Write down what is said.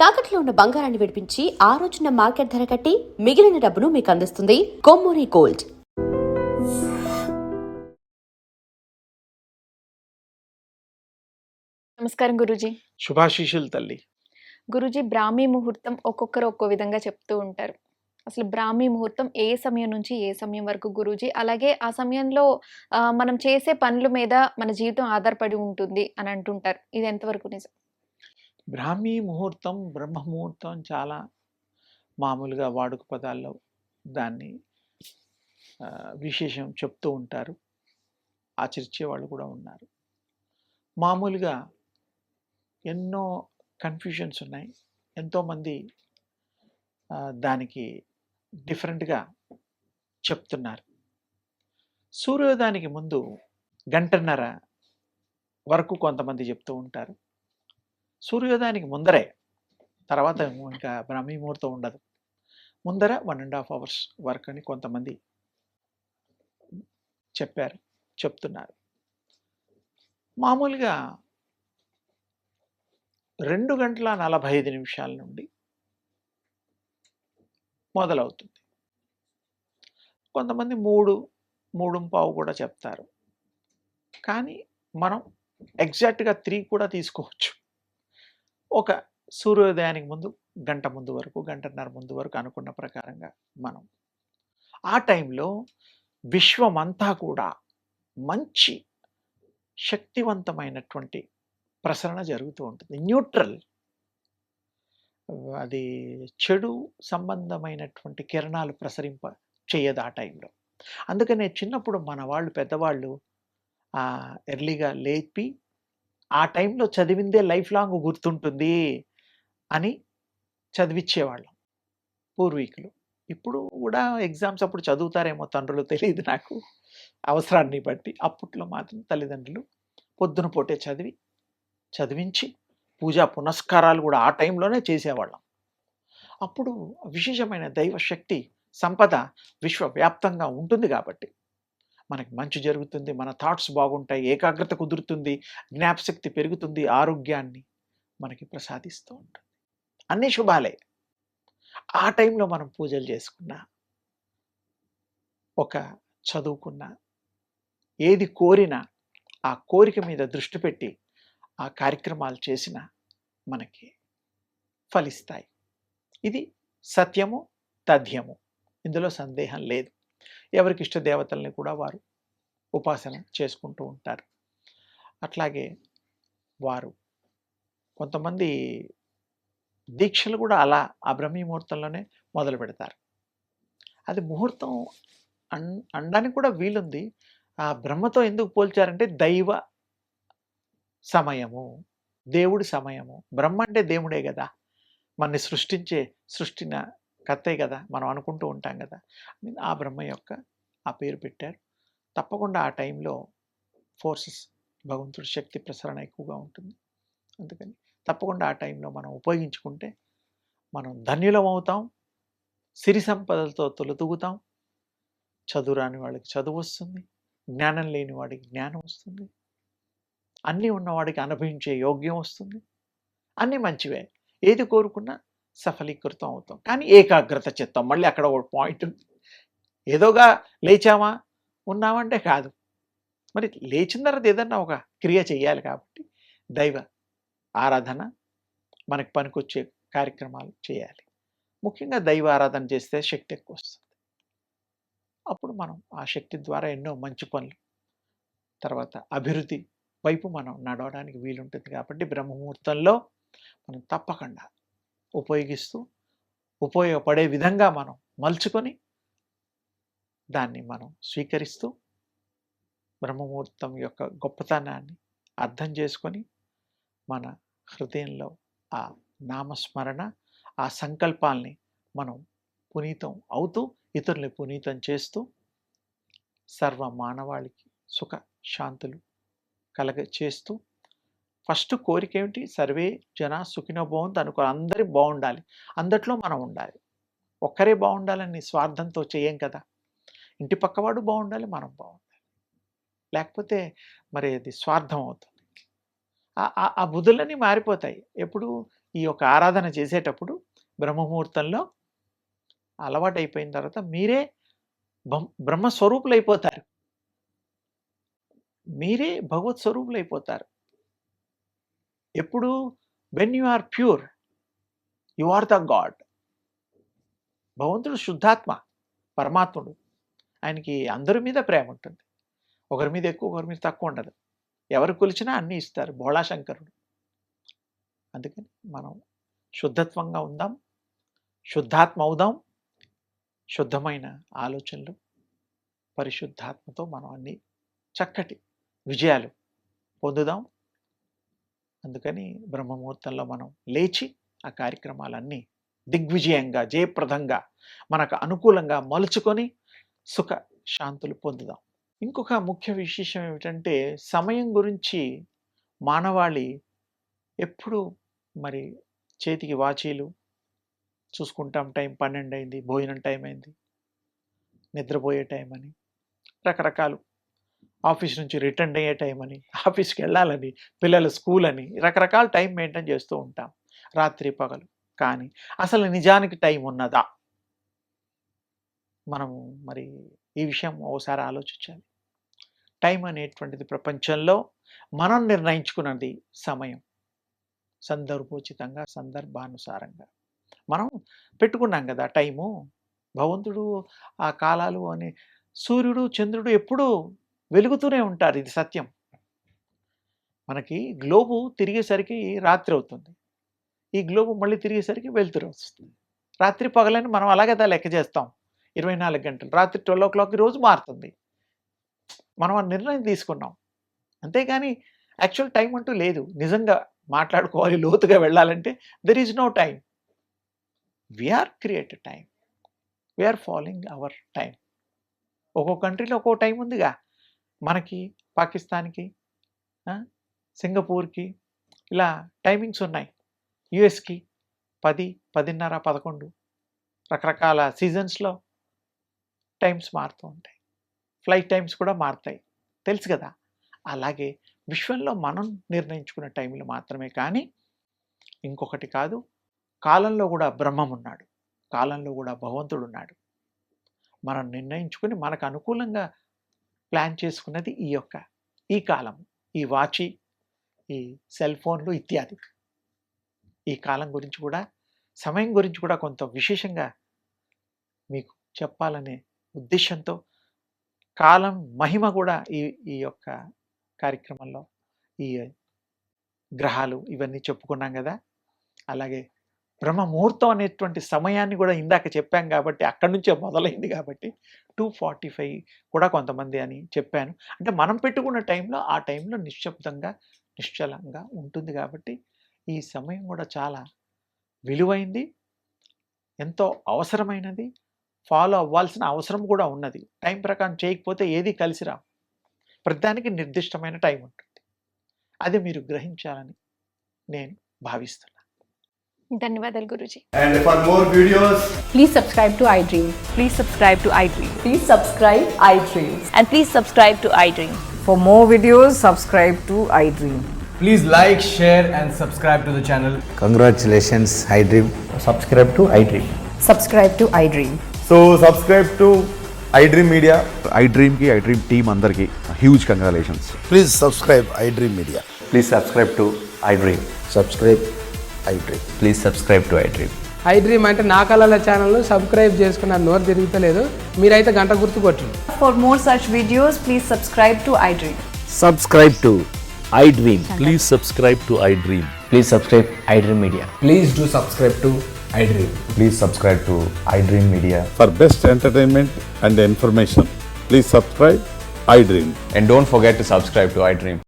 తాకట్లో ఉన్న బంగారాన్ని విడిపించి ఆ రోజున మార్కెట్ ధర కట్టి మిగిలిన డబ్బును మీకు అందిస్తుంది కొమ్మూరి గోల్డ్. నమస్కారం గురూజీ. శుభాశీషులు తల్లి. గురూజీ, బ్రాహ్మీ ముహూర్తం ఒక్కొక్కరు ఒక్కో విధంగా చెప్తూ ఉంటారు. అసలు బ్రాహ్మీ ముహూర్తం ఏ సమయం నుంచి ఏ సమయం వరకు గురూజీ? అలాగే ఆ సమయంలో మనం చేసే పనుల మీద మన జీవితం ఆధారపడి ఉంటుంది అని అంటుంటారు. ఇది ఎంతవరకు నిజం? బ్రాహ్మీ ముహూర్తం, బ్రహ్మ ముహూర్తం చాలా మామూలుగా వాడుక పదాల్లో దాన్ని విశేషం చెప్తూ ఉంటారు. ఆచరించే వాళ్ళు కూడా ఉన్నారు. మామూలుగా ఎన్నో కన్ఫ్యూజన్స్ ఉన్నాయి. ఎంతోమంది దానికి డిఫరెంట్గా చెప్తున్నారు. సూర్యోదయానికి ముందు గంటన్నర వరకు కొంతమంది చెప్తూ ఉంటారు. సూర్యోదయానికి ముందరే, తర్వాత ఇంకా బ్రాహ్మీ ముహూర్తం ఉండదు. ముందర 1.5 hours వరకు అని కొంతమంది చెప్తున్నారు. మామూలుగా 2:45 నుండి మొదలవుతుంది. కొంతమంది 3:15 కూడా చెప్తారు. కానీ మనం ఎగ్జాక్ట్గా 3 కూడా తీసుకోవచ్చు. ఒక సూర్యోదయానికి ముందు గంట ముందు వరకు, గంటన్నర ముందు వరకు అనుకున్న ప్రకారంగా మనం ఆ టైంలో విశ్వమంతా కూడా మంచి శక్తివంతమైనటువంటి ప్రసరణ జరుగుతూ ఉంటుంది. న్యూట్రల్, అది చెడు సంబంధమైనటువంటి కిరణాలు ప్రసరింప చేయదు ఆ టైంలో. అందుకనే చిన్నప్పుడు మన వాళ్ళు పెద్దవాళ్ళు ఎర్లీగా లేపి ఆ టైంలో చదివిందే లైఫ్ లాంగ్ గుర్తుంటుంది అని చదివించేవాళ్ళం పూర్వీకులు. ఇప్పుడు కూడా ఎగ్జామ్స్ అప్పుడు చదువుతారేమో తండ్రులు, తెలియదు నాకు, అవసరాన్ని బట్టి. అప్పట్లో మాత్రం తల్లిదండ్రులు పొద్దున పూటే చదివించి పూజా పునస్కారాలు కూడా ఆ టైంలోనే చేసేవాళ్ళం. అప్పుడు విశేషమైన దైవశక్తి సంపద విశ్వవ్యాప్తంగా ఉంటుంది కాబట్టి మనకి మంచి జరుగుతుంది, మన థాట్స్ బాగుంటాయి, ఏకాగ్రత కుదురుతుంది, జ్ఞాపశక్తి పెరుగుతుంది, ఆరోగ్యాన్ని మనకి ప్రసాదిస్తూ ఉంటుంది. అన్నీ శుభాలే. ఆ టైంలో మనం పూజలు చేసుకున్నా, ఒక చదువుకున్నా, ఏది కోరినా ఆ కోరిక మీద దృష్టి పెట్టి ఆ కార్యక్రమాలు చేసినా మనకి ఫలిస్తాయి. ఇది సత్యము, తథ్యము, ఇందులో సందేహం లేదు. ఎవరికి ఇష్ట దేవతల్ని కూడా వారు ఉపాసన చేసుకుంటూ ఉంటారు. అట్లాగే వారు కొంతమంది దీక్షలు కూడా అలా ఆ బ్రహ్మీ ముహూర్తంలోనే మొదలు పెడతారు. అది ముహూర్తం అనడానికి కూడా వీలుంది. ఆ బ్రహ్మతో ఎందుకు పోల్చారంటే దైవ సమయము, దేవుడి సమయము. బ్రహ్మ అంటే దేవుడే కదా, మనని సృష్టిన కర్తే కదా, మనం అనుకుంటూ ఉంటాం కదా. ఆ బ్రహ్మ యొక్క ఆ పేరు పెట్టారు. తప్పకుండా ఆ టైంలో ఫోర్సెస్, భగవంతుడి శక్తి ప్రసరణ ఎక్కువగా ఉంటుంది. అందుకని తప్పకుండా ఆ టైంలో మనం ఉపయోగించుకుంటే మనం ధన్యులం అవుతాం, సిరి సంపదలతో తొలతూగుతాం. చదువు రాని వాళ్ళకి చదువు వస్తుంది, జ్ఞానం లేని వాడికి జ్ఞానం వస్తుంది, అన్నీ ఉన్నవాడికి అనుభవించే యోగ్యం వస్తుంది. అన్నీ మంచివే. ఏది కోరుకున్నా సఫలీకృతం అవుతాం. కానీ ఏకాగ్రత చిత్తం, మళ్ళీ అక్కడ ఒక పాయింట్ ఉంది. ఏదోగా లేచామా ఉన్నామంటే కాదు. మరి లేచిన తర్వాత ఏదన్నా ఒక క్రియ చేయాలి కాబట్టి దైవ ఆరాధన, మనకి పనికొచ్చే కార్యక్రమాలు చేయాలి. ముఖ్యంగా దైవ ఆరాధన చేస్తే శక్తి ఎక్కువ వస్తుంది. అప్పుడు మనం ఆ శక్తి ద్వారా ఎన్నో మంచి పనులు, తర్వాత అభివృద్ధి వైపు మనం నడవడానికి వీలుంటుంది. కాబట్టి బ్రహ్మముహూర్తంలో మనం తప్పకుండా ఉపయోగపడే విధంగా మనం మలుచుకొని దాన్ని మనం స్వీకరిస్తూ బ్రహ్మముహూర్తం యొక్క గొప్పతనాన్ని అర్థం చేసుకొని మన హృదయంలో ఆ నామస్మరణ, ఆ సంకల్పాల్ని మనం పునీతం అవుతూ ఇతరుల్ని పునీతం చేస్తూ సర్వ మానవాళికి సుఖ శాంతులు చేస్తూ ఫస్ట్ కోరిక ఏమిటి? సర్వే జన సుఖినో భవంతు అనుకో. అందరి బాగుండాలి, అందట్లో మనం ఉండాలి. ఒక్కరే బాగుండాలని స్వార్థంతో చేయం కదా. ఇంటి పక్కవాడు బాగుండాలి, మనం బాగుండాలి. లేకపోతే మరి అది స్వార్థం అవుతుంది. ఆ బుద్ధులన్నీ మారిపోతాయి. ఎప్పుడు ఈ యొక్క ఆరాధన చేసేటప్పుడు బ్రహ్మముహూర్తంలో అలవాటు అయిపోయిన తర్వాత మీరే బ్రహ్మస్వరూపులు అయిపోతారు, మీరే భగవత్ స్వరూపులు అయిపోతారు. ఎప్పుడు when you are pure you are the God. భగవంతుడు శుద్ధాత్మ, పరమాత్ముడు. ఆయనకి అందరి మీద ప్రేమ ఉంటుంది, ఒకరి మీద ఎక్కువ ఒకరి మీద తక్కువ ఉండదు. ఎవరు కొలిచినా అన్నీ ఇస్తారు, భోళాశంకరుడు. అందుకని మనం శుద్ధత్వంగా ఉందాం, శుద్ధాత్మ అవుదాం. శుద్ధమైన ఆలోచనలు, పరిశుద్ధాత్మతో మనం అన్ని చక్కటి విజయాలు పొందుదాం. అందుకని బ్రహ్మముహూర్తంలో మనం లేచి ఆ కార్యక్రమాలన్నీ దిగ్విజయంగా, జయప్రదంగా, మనకు అనుకూలంగా మలుచుకొని సుఖ శాంతులు పొందుదాం. ఇంకొక ముఖ్య విశేషం ఏమిటంటే, సమయం గురించి మానవాళి ఎప్పుడు మరి చేతికి వాచీలు చూసుకుంటాం, టైం 12 అయింది, భోజనం టైం అయింది, నిద్రపోయే టైం అని, రకరకాలు, ఆఫీస్ నుంచి రిటర్న్ అయ్యే టైం అని, ఆఫీస్కి వెళ్ళాలని, పిల్లల స్కూల్ అని, రకరకాల టైం మెయింటైన్ చేస్తూ ఉంటాం, రాత్రి పగలు. కానీ అసలు నిజానికి టైం ఉన్నదా? మనము మరి ఈ విషయం ఒకసారి ఆలోచించాలి. టైం అనేటువంటిది ప్రపంచంలో మనం నిర్ణయించుకున్నది సమయం, సందర్భోచితంగా, సందర్భానుసారంగా మనం పెట్టుకున్నాం కదా టైము. భగవంతుడు ఆ కాలాలు అని, సూర్యుడు చంద్రుడు ఎప్పుడూ వెలుగుతూనే ఉంటారు, ఇది సత్యం. మనకి గ్లోబు తిరిగేసరికి రాత్రి అవుతుంది, ఈ గ్లోబు మళ్ళీ తిరిగేసరికి వెలుతురు వస్తుంది. రాత్రి పగలని మనం అలాగే లెక్క చేస్తాం, 24 గంటలు. రాత్రి 12 o'clock రోజు మారుతుంది. మనం ఆ నిర్ణయం తీసుకున్నాం, అంతేగాని యాక్చువల్ టైం అంటూ లేదు. నిజంగా మాట్లాడుకోవాలి, లోతుగా వెళ్ళాలంటే there is no time. We are created time, we are following our time. ఒక్కో కంట్రీలో ఒక్కో టైం ఉందిగా. మనకి, పాకిస్తాన్కి, సింగపూర్కి ఇలా టైమింగ్స్ ఉన్నాయి. యుఎస్కి 10, 10:30, 11, రకరకాల సీజన్స్లో టైమ్స్ మారుతూ ఉంటాయి. ఫ్లైట్ టైమ్స్ కూడా మారుతాయి, తెలుసు కదా. అలాగే విశ్వంలో మనం నిర్ణయించుకున్న టైంలు మాత్రమే, కానీ ఇంకొకటి కాదు. కాలంలో కూడా బ్రహ్మం ఉన్నాడు, కాలంలో కూడా భగవంతుడు ఉన్నాడు. మనం నిర్ణయించుకుని మనకు అనుకూలంగా ప్లాన్ చేసుకున్నది ఈ కాలం, ఈ వాచి, ఈ సెల్ ఫోన్లు ఇత్యాది. ఈ కాలం గురించి కూడా, సమయం గురించి కూడా కొంత విశేషంగా మీకు చెప్పాలనే ఉద్దేశంతో, కాలం మహిమ కూడా ఈ యొక్క కార్యక్రమంలో, ఈ గ్రహాలు ఇవన్నీ చెప్పుకున్నాం కదా. అలాగే బ్రహ్మ ముహూర్తం అనేటువంటి సమయాన్ని కూడా ఇందాక చెప్పాం కాబట్టి, అక్కడి నుంచే మొదలైంది కాబట్టి 2:45 కూడా కొంతమంది అని చెప్పాను. అంటే మనం పెట్టుకున్న టైంలో, ఆ టైంలో నిశ్శబ్దంగా, నిశ్చలంగా ఉంటుంది కాబట్టి ఈ సమయం కూడా చాలా విలువైంది, ఎంతో అవసరమైనది, ఫాలో అవ్వాల్సిన అవసరం కూడా ఉన్నది. టైం ప్రకారం చేయకపోతే ఏది కలిసి రావు. ప్రతిదానికి నిర్దిష్టమైన టైం ఉంటుంది, అది మీరు గ్రహించాలని నేను భావిస్తున్నాను. ధన్యవాదాలు Guruji. And for more videos, Please subscribe to iDream. Please subscribe to iDream. Please subscribe iDream. And please subscribe to iDream. For more videos, subscribe to iDream. please like, share and subscribe to the channel. Congratulations, iDream. Subscribe to iDream. Subscribe to iDream. So subscribe to iDream Media. iDream की iDream team अंदर की huge congratulations. Please subscribe iDream Media. Please subscribe to iDream. Subscribe iDream. Please subscribe to iDream. iDream అంటే నా కళల channel subscribe చేసుకున్న నోరు తిరుగుతలేదు, మీరైతే గంట గుర్తు కొట్టండి. For more such videos, please subscribe to iDream. Subscribe to iDream. Please subscribe to iDream. Please subscribe iDream Media. Please do subscribe to iDream. Please subscribe to iDream Media. For best entertainment and information, please subscribe iDream. And don't forget to subscribe to iDream.